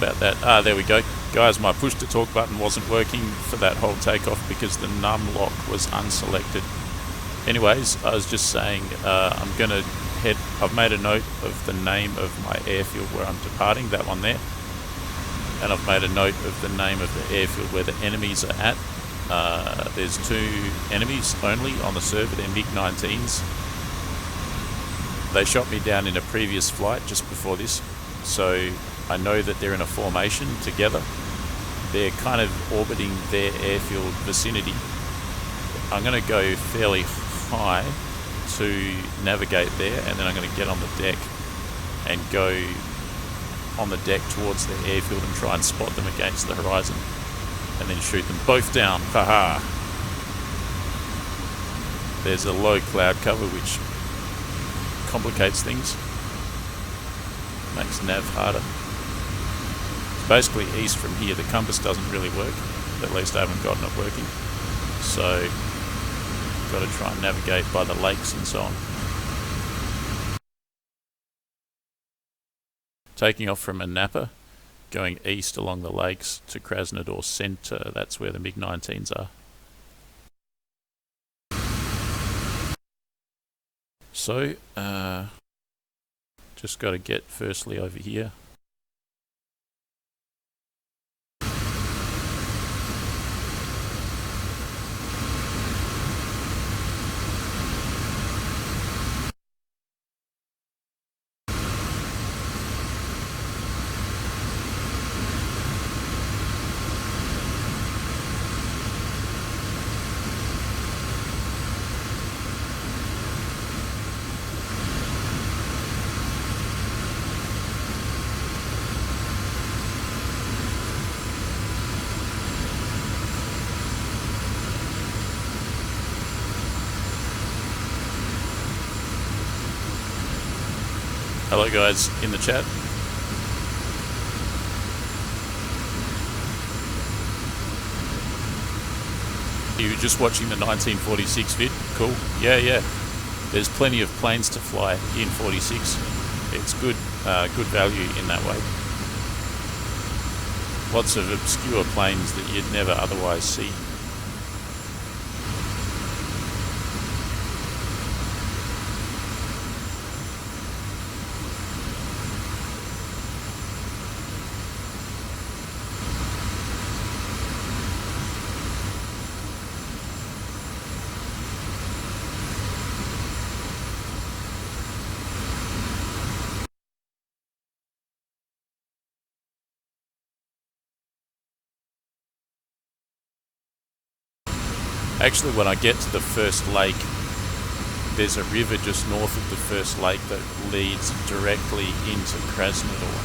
about that. Ah, there we go. Guys, my push to talk button wasn't working for that whole takeoff because the num lock was unselected. Anyways, I was just saying I'm going to head... I've made a note of the name of my airfield where I'm departing, that one there. And I've made a note of the name of the airfield where the enemies are at. There's 2 enemies only on the server, they're MiG-19s. They shot me down in a previous flight just before this, so I know that they're in a formation together. They're kind of orbiting their airfield vicinity. I'm going to go fairly high to navigate there, and then I'm going to get on the deck and go on the deck towards the airfield and try and spot them against the horizon, and then shoot them both down. Haha! There's a low cloud cover which complicates things, makes nav harder. It's basically east from here. The compass doesn't really work, at least I haven't gotten it working, so got to try and navigate by the lakes and so on. Taking off from Anapa, going east along the lakes to Krasnodar Center. That's where the MiG-19s are. So, just got to get firstly over here. Hello guys in the chat. You just watching the 1946 vid? Cool. Yeah. There's plenty of planes to fly in 46. It's good value in that way. Lots of obscure planes that you'd never otherwise see. Actually, when I get to the first lake, there's a river just north of the first lake that leads directly into Krasnodar.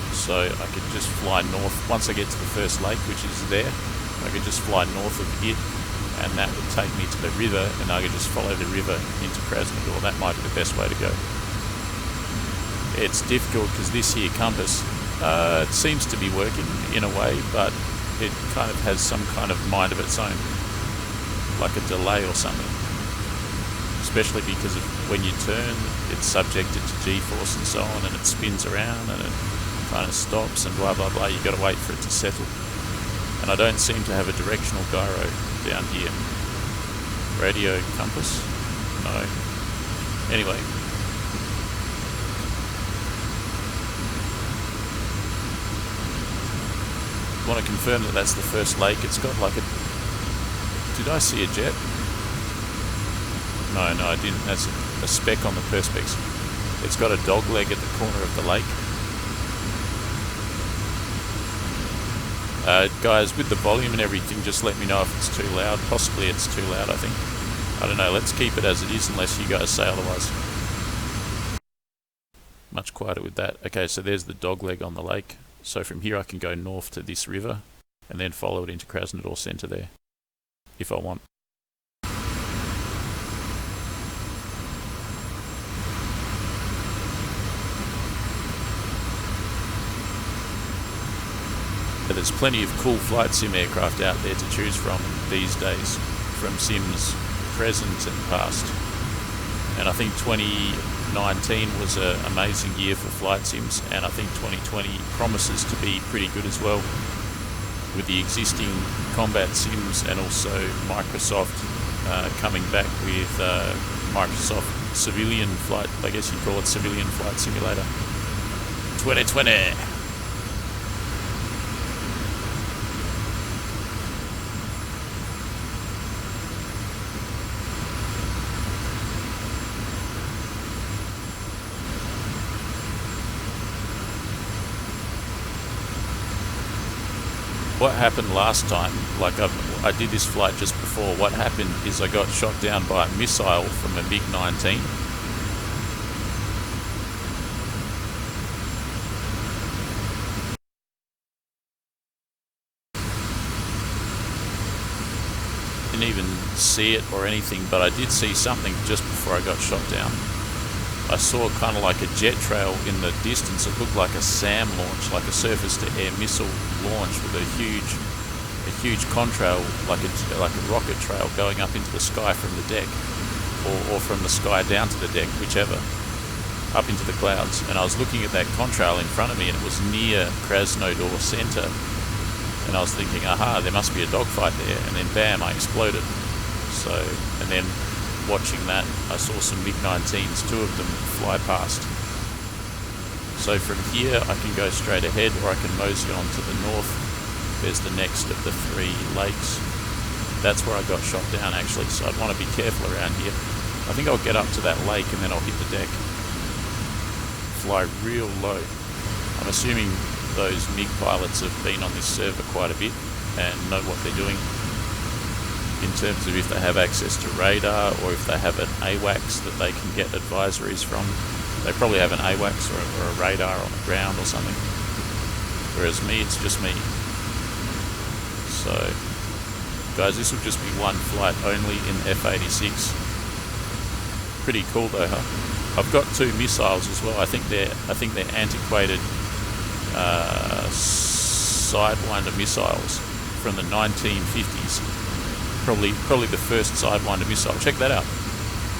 So I could just fly north. Once I get to the first lake, which is there, I could just fly north of it, and that would take me to the river, and I could just follow the river into Krasnodar. That might be the best way to go. It's difficult because this here compass, it seems to be working in a way, but it kind of has some kind of mind of its own, like a delay or something. Especially because of when you turn, it's subjected to G-force and so on, and it spins around and it kind of stops and blah blah blah. You got to wait for it to settle. And I don't seem to have a directional gyro down here. Radio compass? No. Anyway. I want to confirm that that's the first lake. It's got like a... Did I see a jet? No, I didn't. That's a speck on the perspex. It's got a dog leg at the corner of the lake. Guys, with the volume and everything, just let me know if it's too loud. Possibly it's too loud, I think. I don't know. Let's keep it as it is unless you guys say otherwise. Much quieter with that. Okay, so there's the dog leg on the lake. So from here I can go north to this river and then follow it into Krasnodar Center there, if I want. But there's plenty of cool flight sim aircraft out there to choose from these days, from sims present and past. And I think 2019 2019 was an amazing year for flight sims, and I think 2020 promises to be pretty good as well, with the existing combat sims and also Microsoft coming back with Microsoft Civilian Flight, I guess you'd call it Civilian Flight Simulator 2020. What happened last time, like I did this flight just before, what happened is I got shot down by a missile from a MiG-19. Didn't even see it or anything, but I did see something just before I got shot down. I saw kind of like a jet trail in the distance. It looked like a SAM launch, like a surface-to-air missile launch with a huge contrail, like a rocket trail going up into the sky from the deck, or from the sky down to the deck, whichever, up into the clouds. And I was looking at that contrail in front of me, and it was near Krasnodar Center. And I was thinking, aha, there must be a dogfight there. And then bam, I exploded. So, and then watching that, I saw some MiG-19s, 2 of them fly past. So from here I can go straight ahead, or I can mosey on to the north. There's the next of the 3 lakes. That's where I got shot down actually, so I'd want to be careful around here. I think I'll get up to that lake and then I'll hit the deck. Fly real low. I'm assuming those MiG pilots have been on this server quite a bit and know what they're doing, in terms of if they have access to radar or if they have an AWACS that they can get advisories from. They probably have an AWACS or a radar on the ground or something. Whereas me, it's just me. So, guys, this will just be one flight only in F86. Pretty cool though, huh? I've got 2 missiles as well. I think they're antiquated Sidewinder missiles from the 1950s. Probably the first Sidewinder missile. Check that out.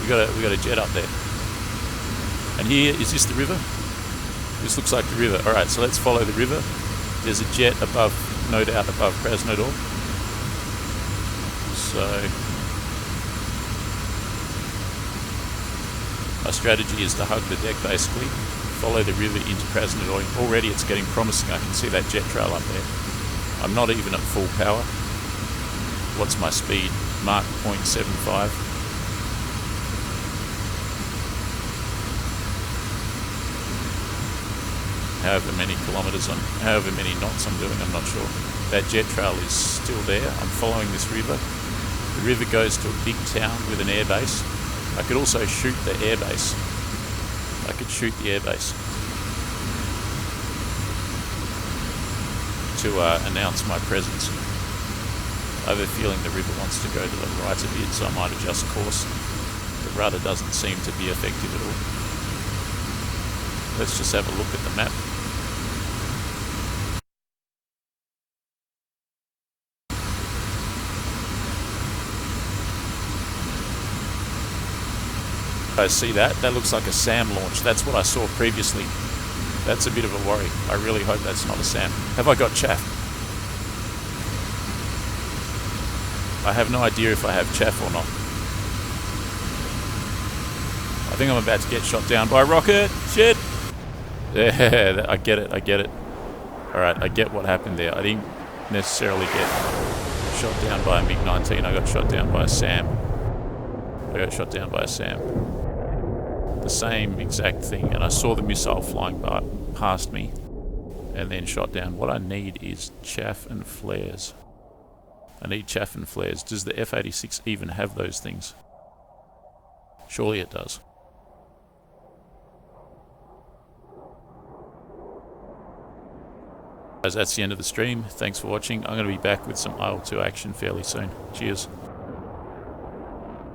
We got a jet up there. And here, is this the river? This looks like the river. All right, so let's follow the river. There's a jet above, no doubt above Krasnodar. So my strategy is to hug the deck basically, follow the river into Krasnodar. Already it's getting promising. I can see that jet trail up there. I'm not even at full power. What's my speed? Mach 0.75. However many knots I'm doing, I'm not sure. That jet trail is still there. I'm following this river. The river goes to a big town with an airbase. I could also shoot the airbase. To announce my presence. I have a feeling the river wants to go to the right a bit, so I might adjust course. The rudder doesn't seem to be effective at all. Let's just have a look at the map. I see that. That looks like a SAM launch. That's what I saw previously. That's a bit of a worry. I really hope that's not a SAM. Have I got chaff? I have no idea if I have chaff or not. I think I'm about to get shot down by a rocket. Shit! Yeah, I get it. Alright, I get what happened there. I didn't necessarily get shot down by a MiG-19. I got shot down by a SAM. The same exact thing, and I saw the missile flying past me and then shot down. What I need is chaff and flares. Does the F86 even have those things? Surely it does. Guys, that's the end of the stream. Thanks for watching. I'm going to be back with some IL-2 action fairly soon. Cheers.